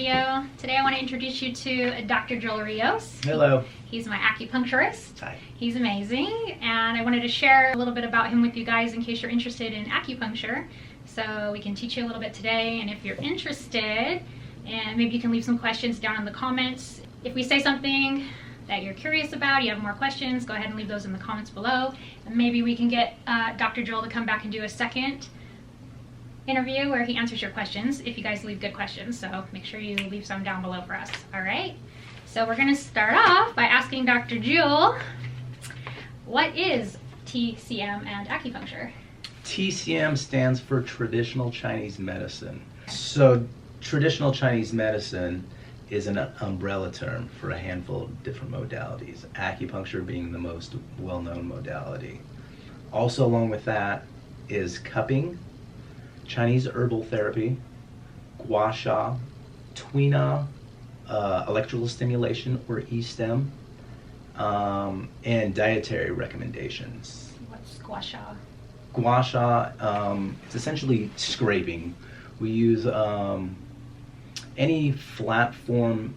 video. Today I want to introduce you to Dr. Joel Rios. Hello. He's my acupuncturist. Hi. He's amazing, and I wanted to share a little bit about him with you guys in case you're interested in acupuncture. So we can teach you a little bit today, and if you're interested, and maybe you can leave some questions down in the comments. If we say something that you're curious about, you have more questions, go ahead and leave those in the comments below, and maybe we can get Dr. Joel to come back and do a second interview where he answers your questions if you guys leave good questions. So make sure you leave some down below for us. All right, so we're going to start off by asking Dr. Joel, what is TCM and acupuncture? TCM stands for Traditional Chinese Medicine. So Traditional Chinese Medicine is an umbrella term for a handful of different modalities, acupuncture being the most well-known modality. Also along with that is cupping, Chinese herbal therapy, gua sha, tuina, electrical stimulation or e-stem, and dietary recommendations. What's gua sha? Gua sha, it's essentially scraping. We use any flat form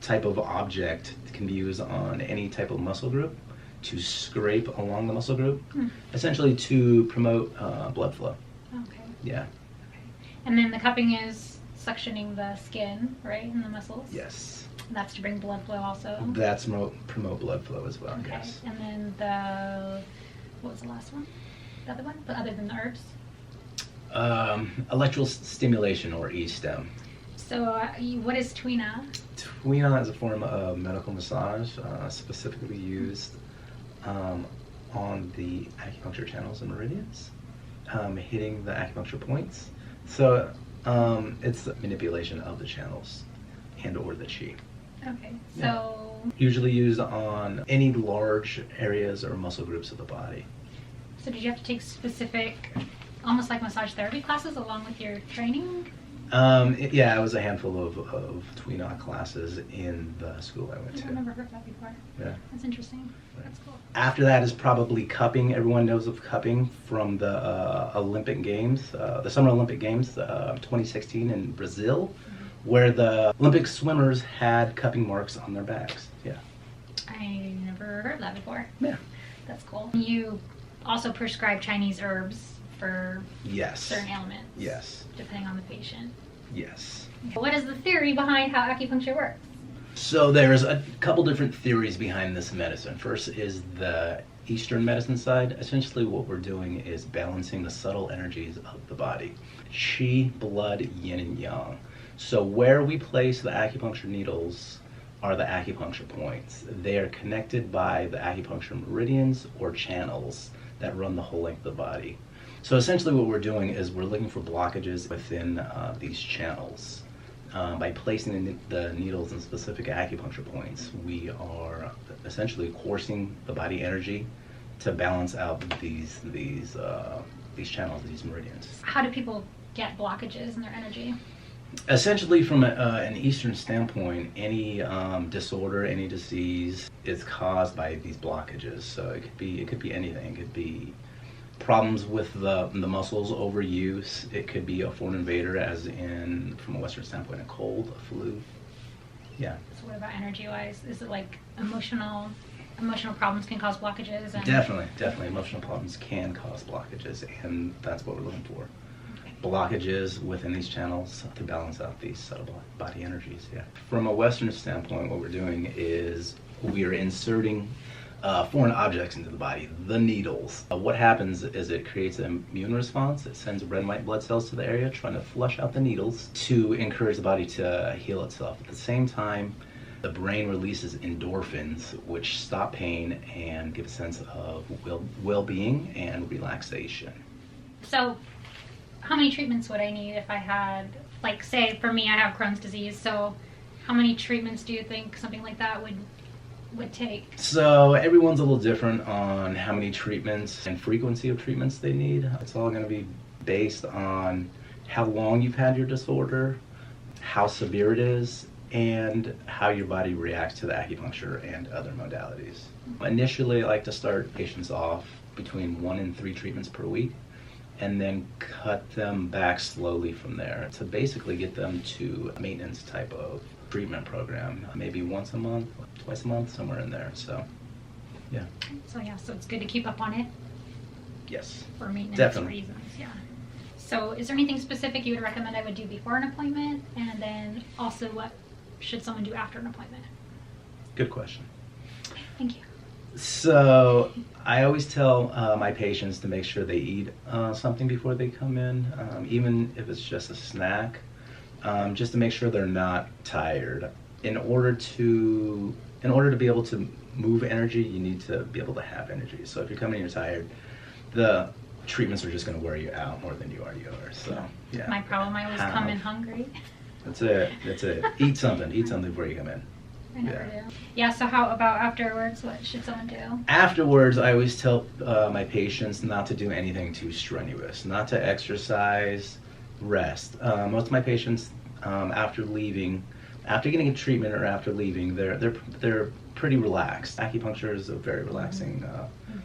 type of object that can be used on any type of muscle group to scrape along the muscle group, essentially to promote blood flow. Okay. Yeah. Okay. And then the cupping is suctioning the skin, right, and the muscles? Yes. And that's to bring blood flow also? That's promote blood flow as well, Okay. yes. And then what was the last one? The other one? But other than the herbs? Electrical stimulation or e-stem. So what is tuina? Tuina is a form of medical massage specifically used on the acupuncture channels and meridians, hitting the acupuncture points. So it's the manipulation of the channels and or the chi. Okay, so... Yeah. Usually used on any large areas or muscle groups of the body. So did you have to take specific, almost like massage therapy classes along with your training? Yeah, it was a handful of Tuina classes in the school I went to. I've never heard that before. Yeah. That's interesting. Right. That's cool. After that is probably cupping. Everyone knows of cupping from the Olympic Games, the Summer Olympic Games, 2016 in Brazil, where the Olympic swimmers had cupping marks on their backs. Yeah. I never heard that before. Yeah. That's cool. You also prescribe Chinese herbs for Yes. certain ailments? Yes. Depending on the patient? Yes. What is the theory behind how acupuncture works? So there's a couple different theories behind this medicine. First is the Eastern medicine side. Essentially what we're doing is balancing the subtle energies of the body. Qi, blood, yin and yang. So where we place the acupuncture needles are the acupuncture points. They are connected by the acupuncture meridians or channels that run the whole length of the body. So essentially what we're doing is we're looking for blockages within these channels. By placing the needles in specific acupuncture points, we are essentially coursing the body energy to balance out these channels, these meridians. How do people get blockages in their energy? Essentially, from an Eastern standpoint, any disorder, any disease is caused by these blockages. So it could be anything. It could be problems with the muscles, overuse. It could be a foreign invader, as in, from a Western standpoint, a cold, a flu. Yeah. So what about energy-wise? Is it like emotional problems can cause blockages? And... Definitely. Emotional problems can cause blockages, and that's what we're looking for. Okay. Blockages within these channels to balance out these subtle body energies, yeah. From a Western standpoint, what we're doing is we are inserting foreign objects into the body, the needles. What happens is it creates an immune response. It sends red and white blood cells to the area trying to flush out the needles to encourage the body to heal itself. At the same time, the brain releases endorphins, which stop pain and give a sense of well-being and relaxation. So how many treatments would I need if I had, like, say for me I have Crohn's disease, so how many treatments do you think something like that would take? So everyone's a little different on how many treatments and frequency of treatments they need. It's all going to be based on how long you've had your disorder, how severe it is, and how your body reacts to the acupuncture and other modalities. Initially, I like to start patients off between 1 and 3 treatments per week. and then cut them back slowly from there to basically get them to a maintenance type of treatment program, maybe once a month, twice a month, somewhere in there. So, yeah. So it's good to keep up on it. Yes. For maintenance Definitely. reasons, yeah. So is there anything specific you would recommend I would do before an appointment? And then also what should someone do after an appointment? Good question. Thank you. So I always tell my patients to make sure they eat something before they come in, even if it's just a snack, just to make sure they're not tired. In order to be able to move energy, you need to be able to have energy. So if you're coming in, you're tired, the treatments are just going to wear you out more than you are yours. So yeah. My problem, I always come in hungry. That's it. Eat something before you come in. I never do. Yeah, so how about afterwards? What should someone do? Afterwards, I always tell my patients not to do anything too strenuous, not to exercise, rest. Most of my patients, after getting a treatment or after leaving, they're pretty relaxed. Acupuncture is a very relaxing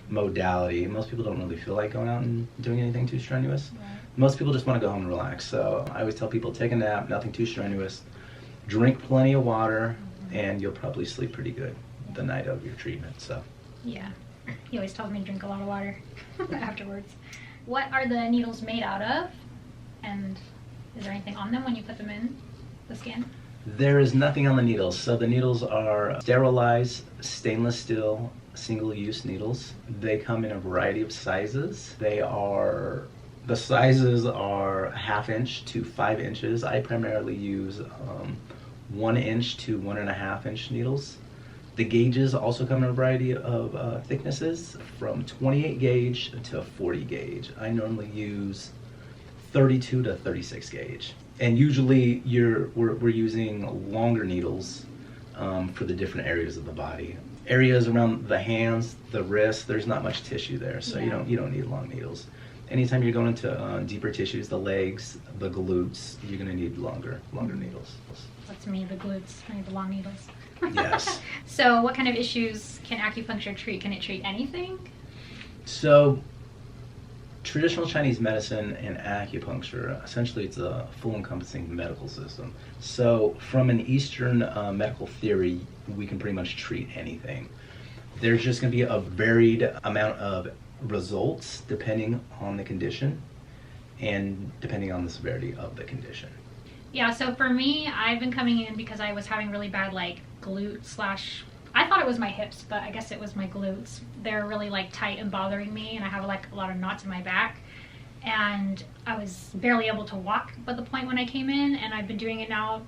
modality. Most people don't really feel like going out and doing anything too strenuous. Right. Most people just want to go home and relax. So I always tell people, take a nap, nothing too strenuous, drink plenty of water, and you'll probably sleep pretty good the night of your treatment. So yeah, he always tells me to drink a lot of water afterwards. What are the needles made out of, and is there anything on them when you put them in the skin? there is nothing on the needles. So the needles are sterilized stainless steel single-use needles. They come in a variety of sizes. The sizes are 1/2 inch to 5 inches. I primarily use 1 inch to 1.5 inch needles. The gauges also come in a variety of thicknesses, from 28 gauge to 40 gauge. I normally use 32 to 36 gauge. And usually we're using longer needles for the different areas of the body. Areas around the hands, the wrist, there's not much tissue there, so Yeah. you don't need long needles. Anytime you're going into deeper tissues, the legs, the glutes, you're going to need longer needles. That's me, the glutes. I need the long needles. Yes. So what kind of issues can acupuncture treat? Can it treat anything? So, traditional Chinese medicine and acupuncture, essentially it's a full encompassing medical system. So from an Eastern medical theory, we can pretty much treat anything. There's just going to be a varied amount of results depending on the condition and depending on the severity of the condition. Yeah, so for me, I've been coming in because I was having really bad I thought it was my hips, but I guess it was my glutes. They're really tight and bothering me, and I have a lot of knots in my back. And I was barely able to walk by the point when I came in, and I've been doing it now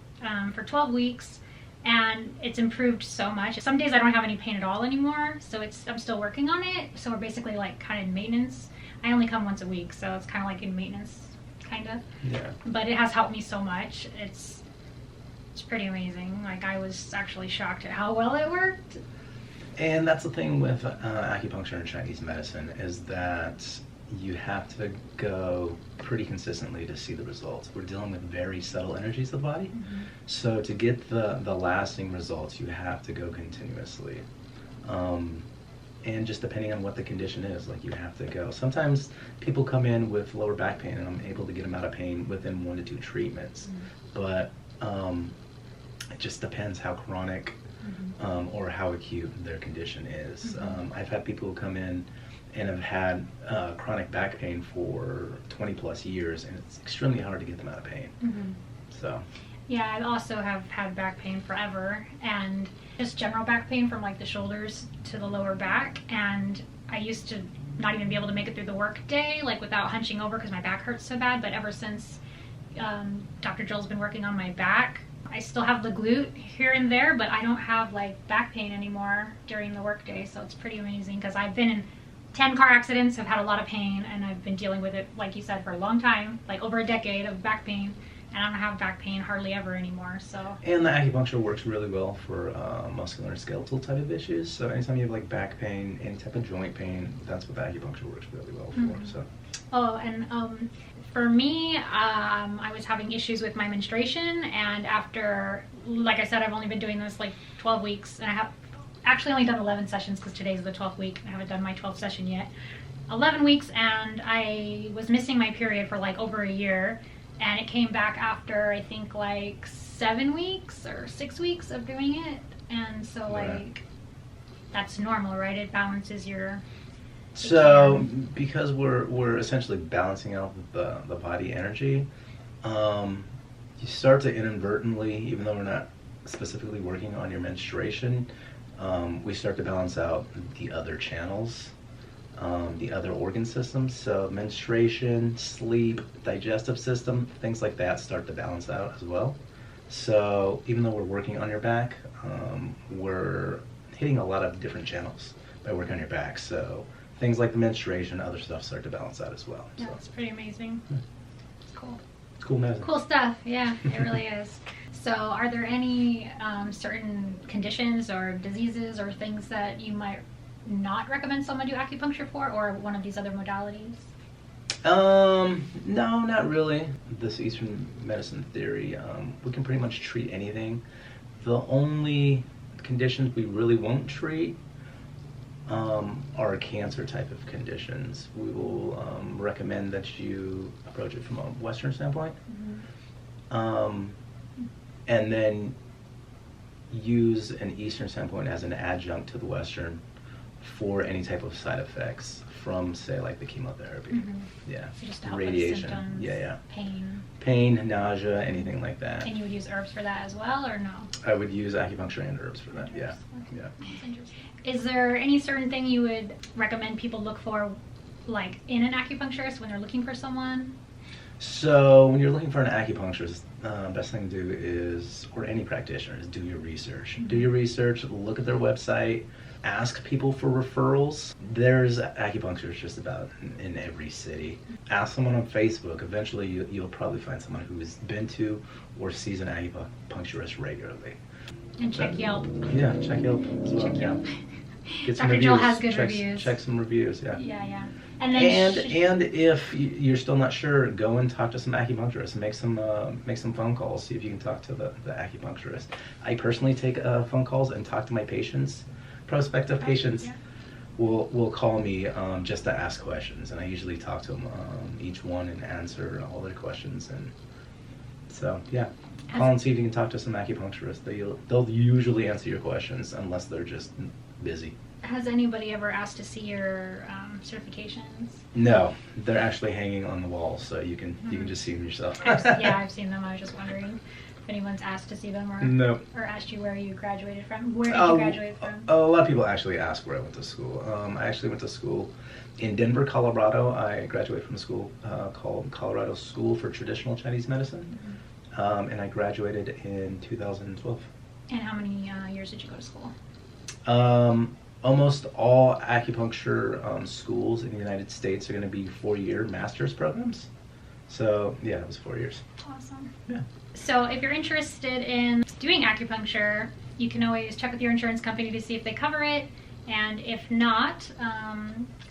for 12 weeks, and it's improved so much. Some days I don't have any pain at all anymore, so I'm still working on it. So we're basically kind of in maintenance. I only come once a week, so it's kind of in maintenance, kind of. Yeah. But it has helped me so much. It's pretty amazing. I was actually shocked at how well it worked. And that's the thing with acupuncture and Chinese medicine, is that you have to go pretty consistently to see the results. We're dealing with very subtle energies of the body. Mm-hmm. So to get the lasting results, you have to go continuously. And just depending on what the condition is, you have to go. Sometimes people come in with lower back pain, and I'm able to get them out of pain within 1 to 2 treatments. Mm-hmm. But it just depends how chronic or how acute their condition is. Mm-hmm. I've had people who come in and have had chronic back pain for 20 plus years, and it's extremely hard to get them out of pain. Mm-hmm. So. Yeah, I also have had back pain forever, and just general back pain from the shoulders to the lower back. And I used to not even be able to make it through the work day, without hunching over because my back hurts so bad. But ever since Dr. Jill's been working on my back, I still have the glute here and there, but I don't have back pain anymore during the work day. So it's pretty amazing, because I've been in 10 car accidents, I've had a lot of pain, and I've been dealing with it, like you said, for a long time, over a decade of back pain. And I don't have back pain hardly ever anymore, so. And the acupuncture works really well for muscular and skeletal type of issues. So anytime you have back pain, any type of joint pain, that's what the acupuncture works really well for. Mm-hmm. So. Oh, and for me, I was having issues with my menstruation, and after, like I said, I've only been doing this 12 weeks, and I have actually only done 11 sessions because today's the 12th week. I haven't done my 12th session yet. 11 weeks, and I was missing my period for like over a year, and it came back after I think like 7 weeks or 6 weeks of doing it. And so like that's normal, right? It balances your So because we're essentially balancing out the body energy, you start to inadvertently, even though we're not specifically working on your menstruation, we start to balance out the other channels, the other organ systems. So menstruation, sleep, digestive system, things like that start to balance out as well. So even though we're working on your back, we're hitting a lot of different channels by working on your back. So things like the menstruation, other stuff start to balance out as well. Yeah, So it's pretty amazing. It's cool. it's cool medicine. Cool stuff. Yeah, it really is. So are there any certain conditions or diseases or things that you might not recommend someone do acupuncture for, or one of these other modalities? No, not really. This Eastern medicine theory, we can pretty much treat anything. The only conditions we really won't treat are cancer type of conditions. We will recommend that you approach it from a Western standpoint, and then use an Eastern standpoint as an adjunct to the Western for any type of side effects from, say, like the chemotherapy. Yeah, So just to help with radiation. symptoms, Yeah. pain. Nausea, anything like that. And you would use herbs for that as well, or no? I would use acupuncture and herbs for that. Yeah, Herbs. yeah. That's interesting. Is there any certain thing you would recommend people look for, like in an acupuncturist when they're looking for someone? So when you're looking for an acupuncturist, best thing to do is, or any practitioner, is do your research. Do your research, look at their website, ask people for referrals. There's acupuncturists just about in every city. Ask someone on Facebook. Eventually you'll probably find someone who's been to or sees an acupuncturist regularly. And check Yelp. Yeah, check Yelp as well. Check Yelp. Get some Dr. reviews. Jill has good check, reviews. Check some reviews, yeah. Yeah. And then And if you're still not sure, go and talk to some acupuncturists. Make some phone calls. See if you can talk to the acupuncturist. I personally take phone calls and talk to my patients. Prospective patients will call me just to ask questions, and I usually talk to them each one and answer all their questions. And so call and see if you can talk to some acupuncturists. They'll usually answer your questions unless they're just busy. Has anybody ever asked to see your certifications? No, they're actually hanging on the wall, so you can just see them yourself. I've seen them. I was just wondering if anyone's asked to see them, or No. or asked you where you graduated from. Where did you graduate from? A lot of people actually ask where I went to school. I actually went to school in Denver, Colorado. I graduated from a school called Colorado School for Traditional Chinese Medicine, and I graduated in 2012. And how many years did you go to school? Almost all acupuncture schools in the United States are going to be 4-year master's programs. So yeah, it was 4 years. Awesome. Yeah. So if you're interested in doing acupuncture, you can always check with your insurance company to see if they cover it, and if not,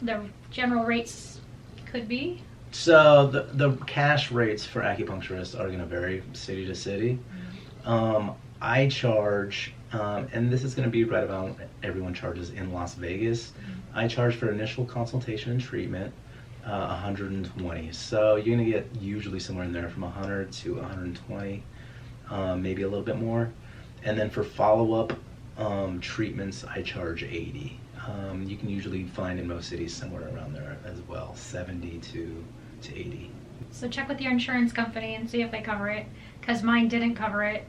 the general rates could be. So the cash rates for acupuncturists are going to vary city to city. I charge, and this is going to be right about what everyone charges in Las Vegas. I charge for initial consultation and treatment $120. So you're going to get usually somewhere in there from $100 to $120, maybe a little bit more. And then for follow-up treatments, I charge $80. You can usually find in most cities somewhere around there as well, $70 to $80. So check with your insurance company and see if they cover it, because mine didn't cover it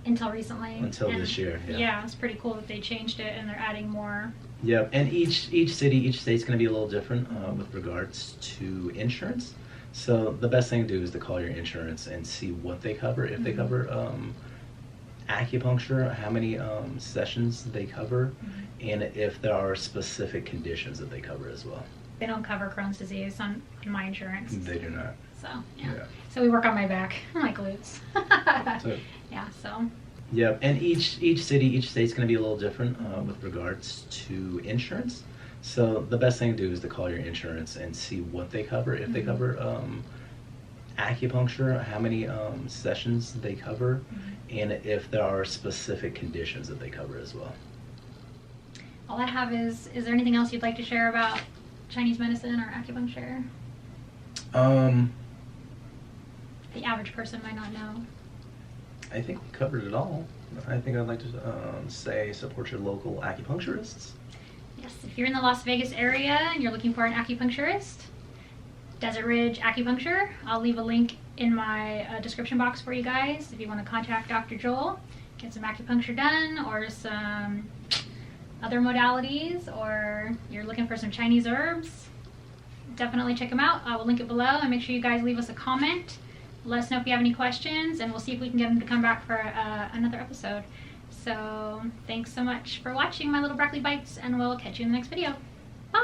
until recently. Until this year, yeah. Yeah, it's pretty cool that they changed it and they're adding more. Yep, and each state's going to be a little different with regards to insurance. So the best thing to do is to call your insurance and see what they cover. If they cover acupuncture, how many sessions they cover, and if there are specific conditions that they cover as well. They don't cover Crohn's disease on my insurance. They do not. So yeah. So we work on my back, my glutes. So, yeah. So. Yep, and each state's going to be a little different with regards to insurance. So the best thing to do is to call your insurance and see what they cover. If they cover acupuncture, how many sessions they cover, and if there are specific conditions that they cover as well. All I have is there anything else you'd like to share about Chinese medicine or acupuncture? The average person might not know. I think we covered it all. I think I'd like to say support your local acupuncturists. Yes, if you're in the Las Vegas area and you're looking for an acupuncturist, Desert Ridge Acupuncture. I'll leave a link in my description box for you guys if you want to contact Dr. Joel, get some acupuncture done, or some other modalities, or you're looking for some Chinese herbs. Definitely check them out. I will link it below, and make sure you guys leave us a comment. Let us know if you have any questions, and we'll see if we can get them to come back for another episode. So thanks so much for watching my little broccoli bites, and we'll catch you in the next video. Bye!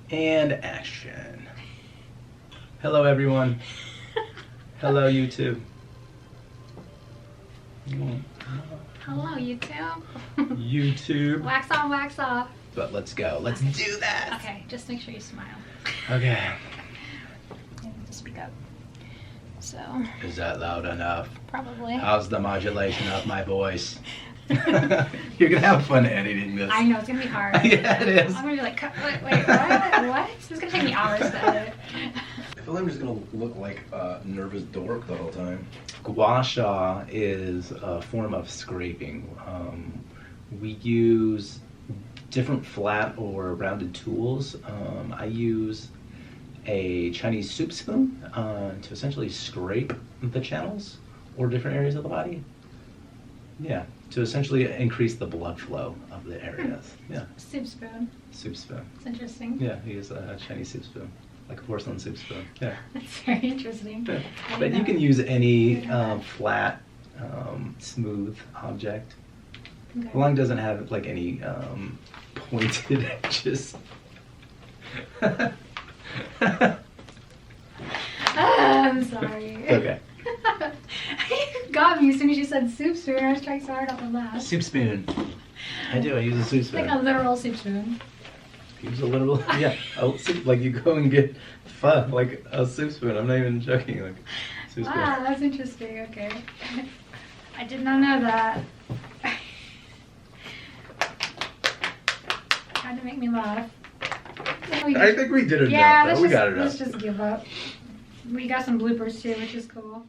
And action. Hello, everyone. Hello, YouTube. Hello, YouTube. YouTube. Wax on, wax off. But let's go. Let's do that. Okay, just make sure you smile. Okay. You need to speak up. So. Is that loud enough? Probably. How's the modulation of my voice? You're gonna have fun editing this. I know, it's gonna be hard. Yeah, it is. I'm gonna be like, wait, what? What? This is gonna take me hours to edit. I feel like I'm just gonna look like a nervous dork the whole time. Gua sha is a form of scraping. We use different flat or rounded tools. I use a Chinese soup spoon to essentially scrape the channels or different areas of the body. Yeah, to essentially increase the blood flow of the areas. Yeah. Soup spoon. Soup spoon. It's interesting. Yeah, he use a Chinese soup spoon, like a porcelain soup spoon. Yeah. That's very interesting. Yeah. But you can use any flat, smooth object. Okay. The lung doesn't have like any pointed edges. I'm sorry. Okay. You got me as soon as you said soup spoon. I was trying so hard not to laugh. Soup spoon. I do. I use a soup spoon. Like a literal soup spoon. Use a literal. Yeah. Like you go and get pho, like a soup spoon. I'm not even joking. Like soup spoon. Wow, that's interesting. Okay. I did not know that. Tried to make me laugh. I think we did it. Yeah, enough, though. We got it let's up. just give up. We got some bloopers too, which is cool.